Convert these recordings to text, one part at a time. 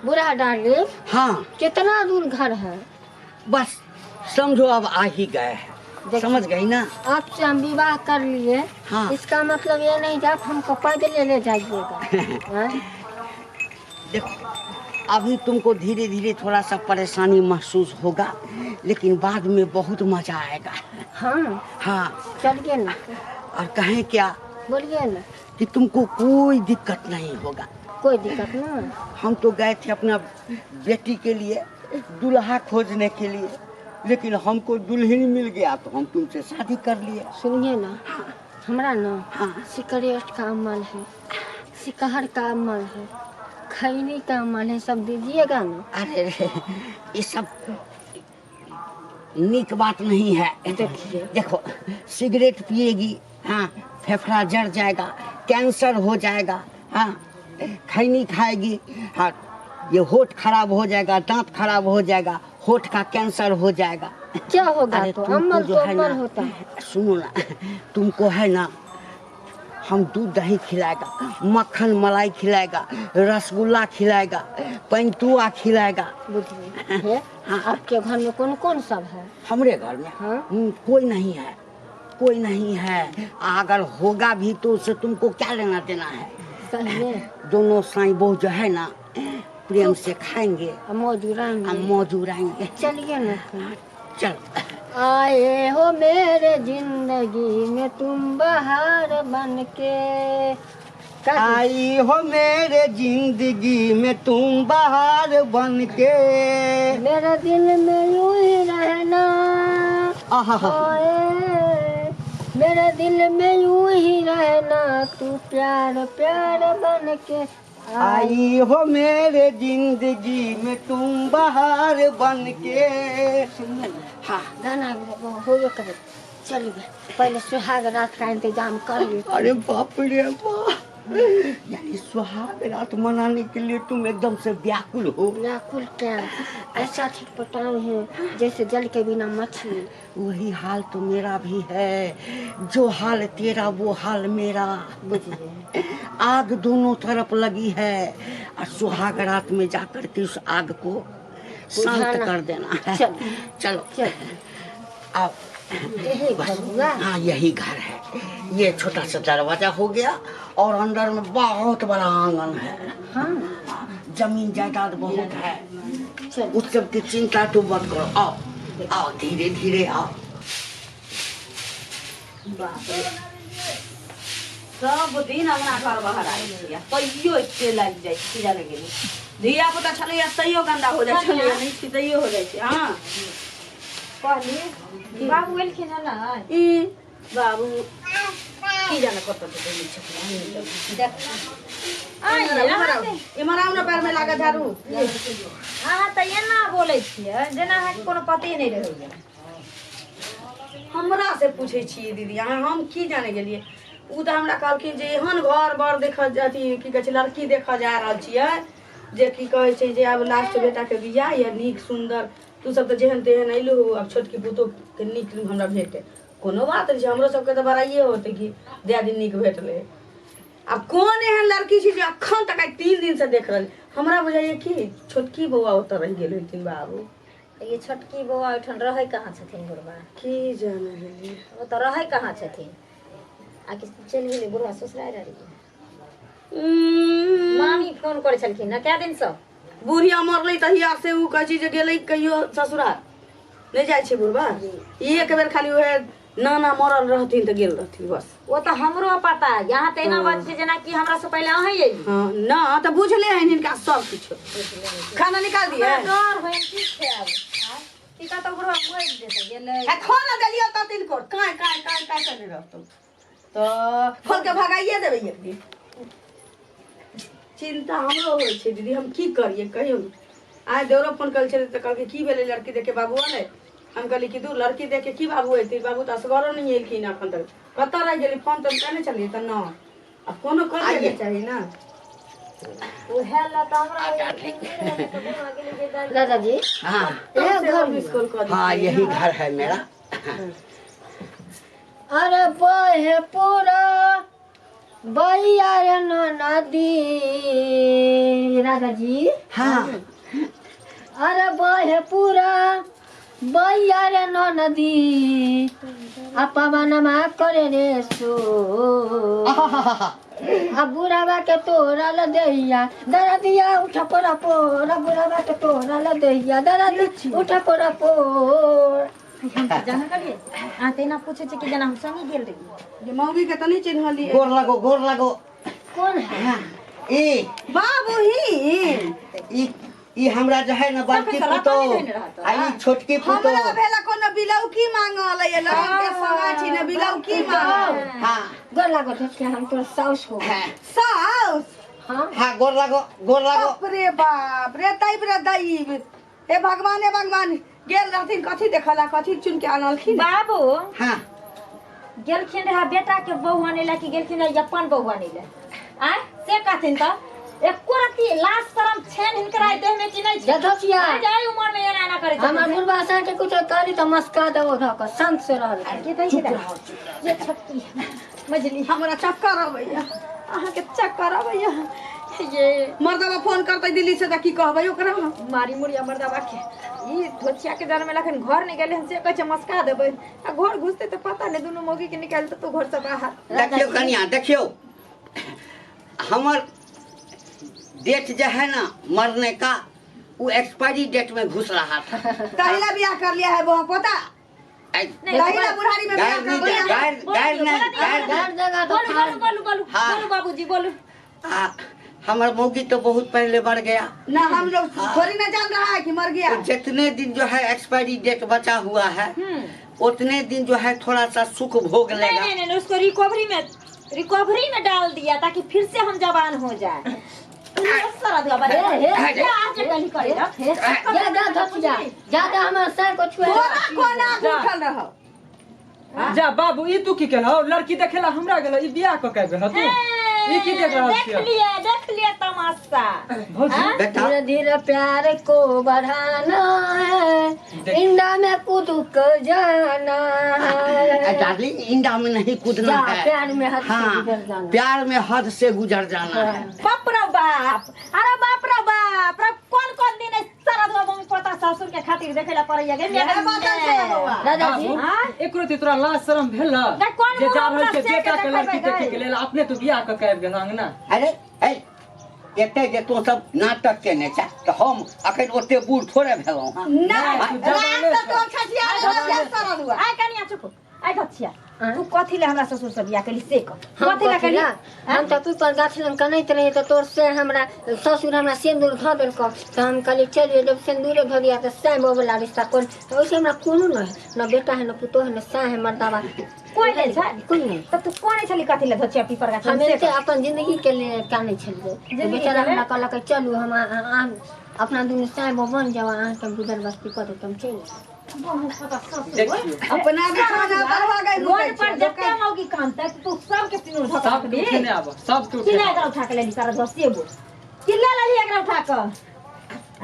बुरा डाले। हाँ कितना दूर घर है? बस समझो अब आ ही गए हैं। समझ गई ना? आपसे हम विवाह कर लिए। हाँ। इसका मतलब ये नहीं कि आप हमको पैदल ले जाइएगा। देखो अभी तुमको धीरे धीरे थोड़ा सा परेशानी महसूस होगा, लेकिन बाद में बहुत मजा आएगा। हाँ हाँ चलिए ना। और कहें क्या बोलिए ना। कि तुमको कोई दिक्कत नहीं होगा। कोई दिक्कत ना। हम तो गए थे अपना बेटी के लिए दुल्हा खोजने के लिए, लेकिन हमको दुल्हन मिल गया तो हम तुमसे शादी कर लिए। सुनिए ना, हमारा ना हाँ। सिकरेट का अमल है, शिकहर का अमल है, खैनी का अमल है, सब दीजिएगा ना। अरे ये सब नीक बात नहीं है। देखिए देखो सिगरेट पिएगी, हाँ फेफड़ा जड़ जाएगा, कैंसर हो जाएगा। हाँ खैनी खाएगी, हाँ ये होठ खराब हो जाएगा, दांत खराब हो जाएगा, होठ का कैंसर हो जाएगा। क्या होगा? अरे तो तुमको अमल जो तो है अमल ना, होता है। सुनो ना, तुमको है ना हम दूध दही खिलाएगा, मक्खन मलाई खिलाएगा, रसगुल्ला खिलाएगा, पंतुआ खिलाएगा। बुझिए है। हाँ। आपके घर में कौन कौन सब है? हमरे घर में हाँ? कोई नहीं है, कोई नहीं है। अगर होगा भी तो उससे तुमको क्या लेना देना है? सही है। दोनों साईं बहू जो है ना प्रेम से खाएंगे, मौजूद मौज उड़ाएंगे। चलिए ना। चलो। आए हो मेरे जिंदगी में तुम बहार बन के। आई हो मेरे जिंदगी में तुम बहार बन के, मेरे दिल में यूं ही रहना। आहा आए मेरे दिल में यूं ही रहना, तू प्यार प्यार बन के। आई हो मेरे जिंदगी में तुम बहार बन के। हाँ गाना हो करे। चलिए पहले सुहाग रात का इंतजाम कर लीजिए। अरे बाप रे बाप, यानी सुहाग रात मनाने के लिए तुम एकदम से व्याकुल हो। व्याकुल क्या? ऐसा ठीक पटाए हैं जैसे जल के बिना मछली। वही हाल तो मेरा भी है, जो हाल तेरा वो हाल मेरा। बुझिए आग दोनों तरफ लगी है और सुहाग रात में जाकर के उस आग को शांत कर देना है। चलो आओ। यही घर हुआ। हाँ यही घर है। ये छोटा सा दरवाजा हो गया और अंदर में बहुत बड़ा आंगन है। हाँ जमीन जायदाद बहुत है। चल उस सब की चिंता तो मत करो। आओ आओ धीरे धीरे आओ। सब दिन अंगना घर बाहर आई छिया, तैयो एते लाग जाय छी जाने गेली। धिया पुता छले या तैयो गंदा हो जाय छले, नहीं छी तैयो हो जाय छी। हां कहली बाबू एलखिन है ना। ई बाबू की जाने कत देली छथिन। देख आई इमराव ना पैर में लागा झाड़ू। अहाँ तऽ एना बोलै छियै जेना अहाँके कोनो पते नहीं रहैया। हमरा से पूछे छी दीदी, अहाँ हम की जाने गेलिए। उ त हमरा कहलखिन जे एहन घर बर देख अथी की कहै छै लड़की देख जा रहल छियै, जे की कहै छै जे अब लास्ट बेटा के बियाह या नीक सुंदर, तू सब त जेहन तेहन अइलू, अब छोटकी पुतो के नीक हमरा भेटे। कोनो बात नहीं छै, हमरो सबके त बड़ाइए होते कि दियादी नीक भेटले। अब कौन एहन लड़की छै जे अखन तक 3 दिन से देख रहल। हमरा बुझाइए कि छोटकी बौआ ओत रह गेल होथिन बाबू। ये छोटकी बौआ ओठन रहै कहाँ छथिन बुढ़बा? की जाने गेलिए वो तो रहै कहाँ छथिन? आकि चलि गेलै बुढ़बा ससुराल रही। मामी फोन करे छलखिन ना कए दिन से। बुढ़िया मरलै तहिया से उ कहै छै जे गेलै कहियो ससुराल नहीं जाय छै बुढ़बा। एक बेर खाली उहे नाना मरल रहथिन त गेल रहथिन बस। वो तो हमरो पता है। यहाँ तो एना बात छै जेना कि हमरा से पहले अहीं एली। हां ना त बुझले है इनका सब कुछ। खाना निकाल दिए। डर होय की छै अब? की का तो बुढ़बा मोइ देते गेलै। है खाना देलियो त तिनको काय काय काय काय करे रहतो त फोन के भगाइए देबै एक दिन। चिंता हमरो होय छै दीदी, हम की करिए कहियो। आइ देवरो फोन कल छले त कहलके की भेलै लड़की देखे बाबू आले। हम कहली कि दू लड़की देखे की बाबू एती, बाबू त असगरो नहीं एलखिन अखन तक। कत रह गेली फोन तो कहने चलिए त ना। अब कोनो कर के चाहिए ना। उहे ला त हमरा गेलै दादाजी हाँ ये घर मिस कॉल कर हाँ यही घर है मेरा। अरे बहे पूरा बैया रे नदी राधा जी हाँ अरे बहे पूरा बैया रे नदी अपमानमा करे रे सो अब बुढ़ावा के तोरा ल दैया दरदिया उठ पर पोर बुढ़ावा के तोरा ल दैया दरदी उठ पर पोर जाना करिए आते ना पूछे छे कि जना हम संगी गेल रही ये मौगी के तो नहीं चिन्हलिए। गोर लगो कौन है हाँ ए बाबू ही ई हमरा जो है ना बड़की पुतो आ ई छोटकी पुतो हमरा भेला कोनो बिलौकी मांगल ये लोग के संगा छी ने बिलौकी मांगल। हाँ गोर लागो थे हम तोर साउस हो हाँ साउस हाँ गोर लगो बाप रे बाप रे ताई रे दाई हे भगवान गेल रहथिन कथी देखला कथी चुन के आनलखिन बाबू हाँ गेलखिन रहा बेटा के बहू आनेला कि गेलखिन रहा अपन बहू आनेला आय से कहथिन त एको रती लाश शरम छेन हिनकर आइ देह में कि नहीं छे जधसिया जाय उमर में एना ना करे हमर बुढ़वा सा के कुछ करी त मस्का देबो धक शांत से रहल के दै छै ये छोटकी मजली हमरा चक्कर आबैया अहाँ के चक्कर आबैया ये मर्दवा फोन करतै दिल्ली से त की कहबै ओकरा मारी मुड़िया मर्दाबा के ई धोचिया के जन्म में लखन घर नहीं गेले हम से कह मस्का देबै आ घर घुसते तो पता नहीं दोनों मौगी के निकाल तो घर से बाहर देखियो कन्या देखियो हमर डेट जो है ना मरने का वो एक्सपायरी डेट में घुस रहा था तहिला बियाह कर लिया है वो पता तहिला बुढ़ारी में बियाह कर लिया घर जगह तो बोलू बाबूजी बोलू हमार मौगी तो बहुत पहले मर गया ना हम लोग थोड़ी ना जान रहा है कि मर गया। तो जितने दिन जो है एक्सपायरी डेट बचा हुआ है उतने दिन जो है थोड़ा सा सुख भोग लेगा। नहीं उसको रिकवरी में डाल दिया ताकि फिर से हम जवान हो जाए। ज्यादा हमारे सर को छुए कोना उठल रहो जा बाबू ई तू की केलहो लड़की देखेला हमरा गेलो ई बियाह क के गेलो तू ई की देख रहल छी देख लिया तमाशा बेटा धीरे धीरे प्यार को बढ़ाना है इंडा में कूद कर जाना है डार्लिंग इंडा में नहीं कूदना है प्यार में हद से हाँ गुजर जाना प्यार में हद से गुजर जाना है। बाप रे बाप अरे बाप रे बाप रे कौन दिन सारा दो मम्मी पता ससुर के खातिर देखेला पड़ैया गे मेरे दादा जी हां एकरो तोरा लाज शरम भेल जे जा रहल छै बेटा के लड़की देखे के लेल अपने तू बियाह क के आबि गेल अंगना। अरे ए एते जे तू सब नाटक केने छ त हम अखन ओते बूढ़ थोड़े भेलौ हां तो छठिया सारा दुआ आइ कनिया चुप आइ धछिया तू कथी ले हमरा ससुर से बियाह केली से कथी ले केली हम तो पर गाछ लंग कनैत रही तो तोर से हमरा ससुर हमरा सिंदूर ध देल को तो हम कहली चलिए जब सिंदूर ध दिया तो साई वाला रिश्ता कोन तो ओसे हमरा कोनो न न बेटा है न पुतो है न साई है मर्दावा कोई नहीं छै कोई नहीं तब तू कोन छली कथी ले धछिया पीपर गाछ हम ते अपन जिंदगी के लिए काने छलिए बेचारा हमरा कहलक चलू हम अपना दुनु साई बन जावा अहाँ के गुजर बस्ती कर तुम चल अपना भी खाना करवा गई रोड पर जते मौगी काम तक तू सब के सिनुर धक सब दे के ने आबो सब के किला एकरा उठा के लेली सारा धसिए बोल किला लेली एकरा उठा के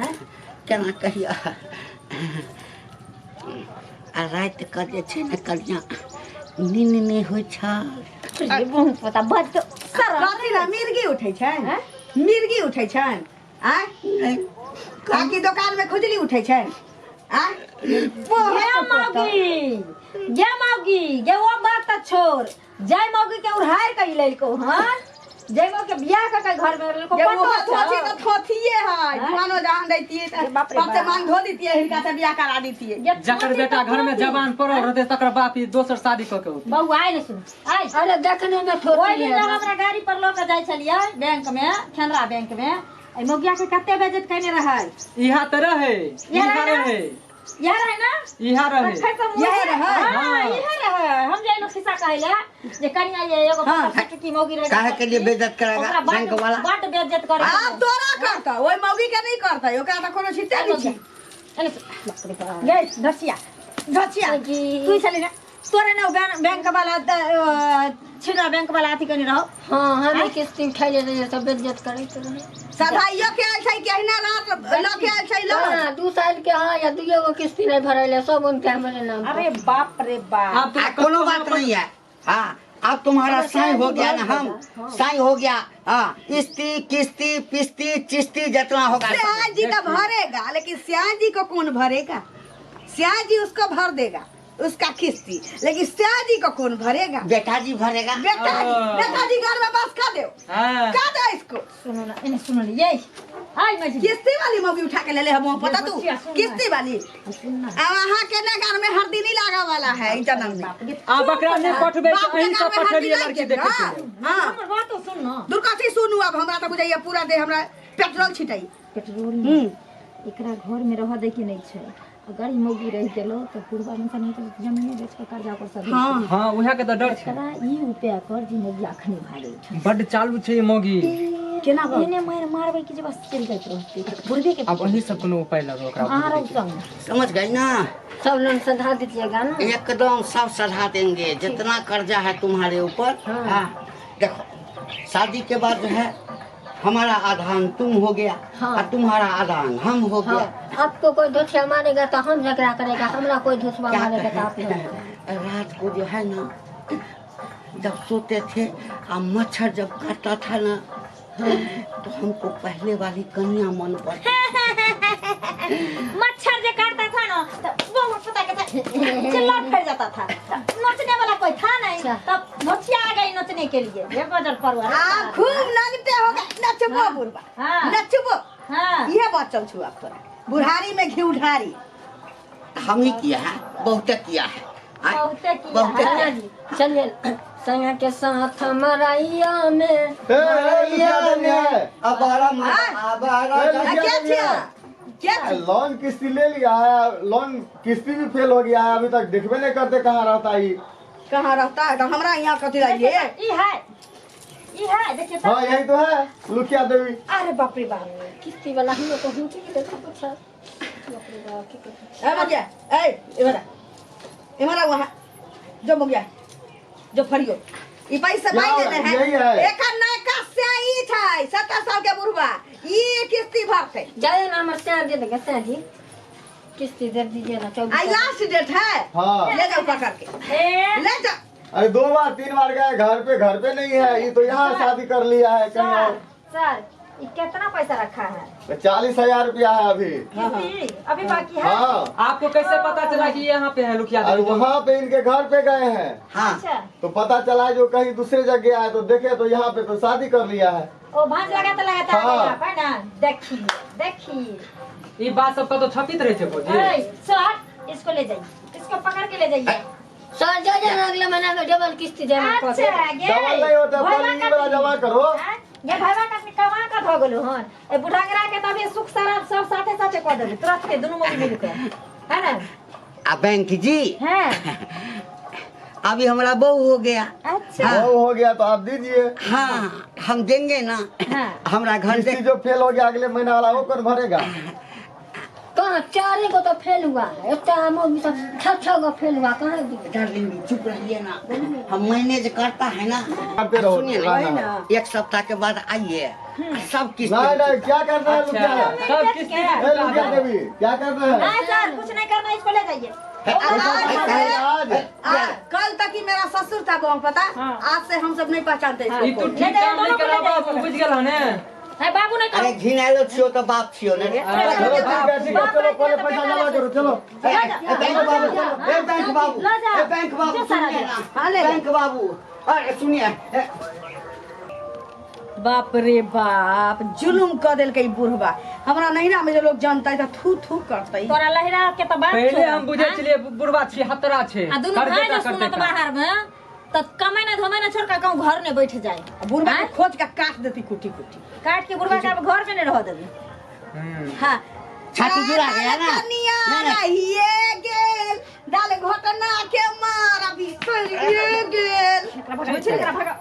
हैं केना कहिया आ रात के जे छै ने कन्या नींद नहीं होय छ ये बहुत पता बात तो सारा कथी ला मिर्गी उठै छै मिर्गी उठै छै आय काकी दुकान में खुजली उठै छै आय ये मौगी ये वो बात तो छोड़ जय मौगी के उड़ार कई लेल को हां जय मौगी के बियाह का घर में लेल को ये वो थोथी तो थोथिए है दुकानो जान दैतिए सबसे मांग धो दीतिए हिनका से बियाह करा दीतिए जकर बेटा घर में जवान पड़ो रहते तकर बाप ई दोसर शादी क के बहू आइ न सुन आइ अरे देखने में ओइ थोड़ी दिन हमरा गाड़ी पर ल के जाय छलिए बैंक में केनरा बैंक में ए मौगिया के कते बेइज्जत कने रहल इहा त रहे यार है ना इहा रहे यही रहे हां इहे रहे हम जाइलो खिसा कहले जे कनिया ये एगो फटकी की मौगी रहे काहे के लिए बेइज्जत करेगा बैंक वाला बड बेइज्जत करे आप तोरा करता ओइ मौगी के नहीं करता ओकरा त कोनो छिटे नहीं छै गए धसिया तू चली ना तोरे ना बैंक वाला छिना बैंक वाला अथी कनी रहो हां हम किस्ती उठा ले रहे सब बेइज्जत करैत रहे सधाइयो के आइल छै केहना रात ल के आइल छै लो हां 2 साल के हां या दुइयो गो किस्ती नहीं भरैले सब उनके हमरे नाम अरे बाप रे बाप अब कोनो बात नहीं है हाँ अब तुम्हारा साई हो गया ना, हम साई हो गया। हाँ, किस्ती किस्ती पिस्ती चिस्ती जितना होगा श्याह जी का भरेगा, लेकिन श्याह जी को कौन भरेगा? श्याह जी उसको भर देगा, उसका किस्ती, लेकिन श्याह जी को कौन भरेगा? बेटा जी भरेगा। बेटा जी घर में बस का दो, का दो इसको। सुनो ना, इन्हें सुनो ना, ये आई मजी किस्ती वाली मौगी उठा के ले ले, हम पता तू किस्ती वाली। वहाँ के नगर में हर दिन ही लगा वाला है ई जन्म में। आ बकरा ने पठबे बाप अही नगर सब में हर पठलिए दिन लड़की आई देखे के के। ना। हाँ, हमर बात तो सुन ना। दुर्गा सुनू, अब हमरा तो बुझाइए पूरा दे हमरा पेट्रोल छिटाई। पेट्रोल एकरा घर में रह दे के नहीं छै। अगर ई मौगी रह गेलो तो पूर्वा में नहीं तो जमीन बेच के कर्जा पर सब। हाँ हां उहा के तो डर छै। एकरा ई उपाय कर जी मौगी अखनी भागे छै। बड चालू छै ये मौगी। केना गो इने मार मारबै कि जे बस चल जाइत रहते बुढ़बे के। अब अही सब कोनो उपाय लगो ओकरा। आरो संग समझ गई ना? सब लोग सधा दीजिएगा ना। एकदम सब सधा देंगे, जितना कर्जा है तुम्हारे ऊपर। हाँ, देखो शादी के बाद जो है हमारा आधान तुम हो गया, और तुम्हारा आधान हम हो गया। हाँ, आपको कोई धोतिया मारेगा तो हम झगड़ा करेगा, हमरा कोई धोतिया क्या मारेगा तो आप कहें? रात को जो है ना, जब सोते थे और मच्छर जब काटता था ना, तो हमको पहले वाली कन्या मन पड़ती। मच्छर जे काटता था ना तो बहुत पता के चिल्ला फट जाता था। नचने वाला कोई था नहीं, तब नचिया आ गई नचने के लिए। ये गजल परवर खूब नगते होगा, नचबो बुढ़बा, हाँ। नचबो। हां ये बचल छु आप तोरा बुढ़ारी में घी उठारी। हम ही किया है, बहुत किया है। बहुते किया बहुत है। संगा जी चलिए संगा के साथ मरैया में क्या छिया? क्या छिया? लोन किस्ती ले लिया है, लोन किस्ती भी फेल हो गया है, अभी तक देखबे नहीं करते कहाँ रहता है ये। कहाँ रहता है? तो हमरा यहाँ कथी लाइए? ई है देखिए तो। हाँ यही तो है लुकिया देवी। अरे बाप रे बाप। किस्ती वाला हम लोग को हुंची की देखो कुछ है। बाप रे बाप, की कहते हैं? ए मगिया, ए इमरा वहाँ जो मगिया जो फरियो ई पैसा क्या पाई देने हैं। यही है। एक नयका से ई छै 70 साल के बुढ़वा ई किस्ती भरते। जाए ना हमर से दे देगा से जी किस्ती दे दीजिए ना 24। आई लास्ट डेट है। हाँ ले जाओ पकड़ के, ले जाओ। अरे 2 बार 3 बार गए, घर पे नहीं है, ये तो यहाँ शादी कर लिया है कहीं और। सर ये कितना पैसा रखा है? तो 40,000 रुपया है अभी। किस्ती अभी बाकी है। हाँ, आपको कैसे पता चला कि यहाँ पे है लुकिया और देवी? वहाँ पे इनके घर पे गए हैं, हाँ, अच्छा तो पता चला जो कहीं दूसरे जगह है, तो देखे तो यहाँ पे तो शादी कर लिया है। ओ भांज लगाता हाँ। है ना। देखिए देखिए ये बात सबका तो छपित रहे थे भौजी। सर इसको ले जाइए, इसको पकड़ के ले जाइए। सर जो जो अगले महीना में डबल किस्ती जमा कर दे। अच्छा डबल नहीं होता, पहले ये वाला जमा करो। ये भाईवा का कमा का भ गेलो हन ए बुढ़ागरा के तबे सुख शराब सब साथे साथे कर देबे तुरंत के दोनों मिल मिल के है ना। बैंक जी हैं अभी हमारा बहू हो गया। अच्छा वो हो गया तो आप दीजिए। हाँ, हम देंगे ना। हाँ हमारा घर किस्ती से जो फेल हो गया अगले महीना वाला वो कौन भरेगा? कहाँ 4 को तो फेल हुआ है, इतना अमोगी सब 6 को फेल हुआ कहाँ दी। डार्लिंग चुप रहिए ना, हम मैनेज करता है ना। करते रहो, सुनिए वही ना, ना। 1 सप्ताह के बाद आइए, सब किस्त नहीं नहीं क्या करना है लुकिया? सब किस्ती ए, लुकिया देवी क्या करना है? नहीं सर कुछ नहीं करना, इसको ले जाइए। आज कल तक ही मेरा ससुर था गाँव पता। आज से हम सब नहीं पहचानते ई इसको। तो ठीक काम नहीं करा बाबू, बुझ गेल हने। है बाबू नहीं अरे घिनाइलो छियो तो बाप छियो ना रे। चलो ठीक है, चलो पहले पैसा जमा करो चलो। बैंक बाबू चलो, बैंक बाबू, बैंक बाबू सुनिए ना, बैंक बाबू। अरे सुनिए, बाप रे बाप जुलुम कर दिल के बुढ़वा। हमरा नैना में जो लोग जानता है थू थू करता है। तोरा लहरा के तो बात पहले हम बुझे छलिए बुढ़वा छी, हतरा छे। आ दुनु भाई ने सुनत बाहर में त कमाई ना धमाई ना छोड़ के कहूं घर में बैठ जाए। बुढ़वा के खोज के काट देती कुटी कुटी। काट के बुढ़वा के अब घर में नहीं रह देबी। हाँ छाती जुड़ा गया ना। कनिया नहीं, नहीं। रहिए गेल डाल घटना के मार अभी सरिए गेल। एकरा भगा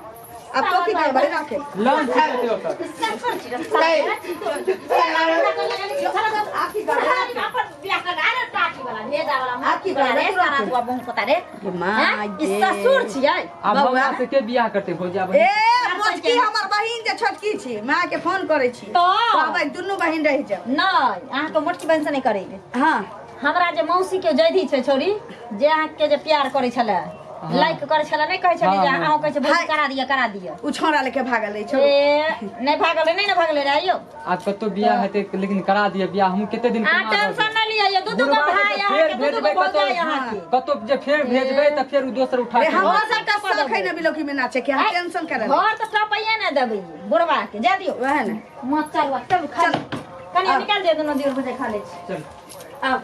अब तो की कर भाई रखे। लोन छे तो सर। आपकी कर आपकी पता रे मां ससुर छियै। अब हमरा से के बियाह करते भौजी? अब ए मोचकी हमर बहिन जे छोटकी छी, मां के फोन करे छी तो कहबै दुनू बहिन रह जाओ। नहीं अहाँ के मोटकी बहन से नहीं करेंगे। हां हमरा जे मौसी के जैधी छै छोरी जे अहाँ के जे प्यार करे छले लाइक करे छला नहीं कहे छली जे अहाँ कहे छै भोज करा दिया उ छोरा लेके भागल है छोड़ ए नहीं भागल नहीं ना भागले रे आइयो आज कतो बियाह हेते लेकिन करा दिए बियाह हम केते दिन आ टेंशन नहीं लिया ये दू भाई यहाँ के दू भोज यहाँ के कतो जे फेर भेजबै त फेर उ दोसर उठा के हम सबका शौक है ना बिलोकी में नाचे के हम टेंशन करे घर तो टपैया ना देबै बुढ़वा के जा दियो वह ना मत चल कनी निकाल दे दोनों दियो भोज खा ले चल आओ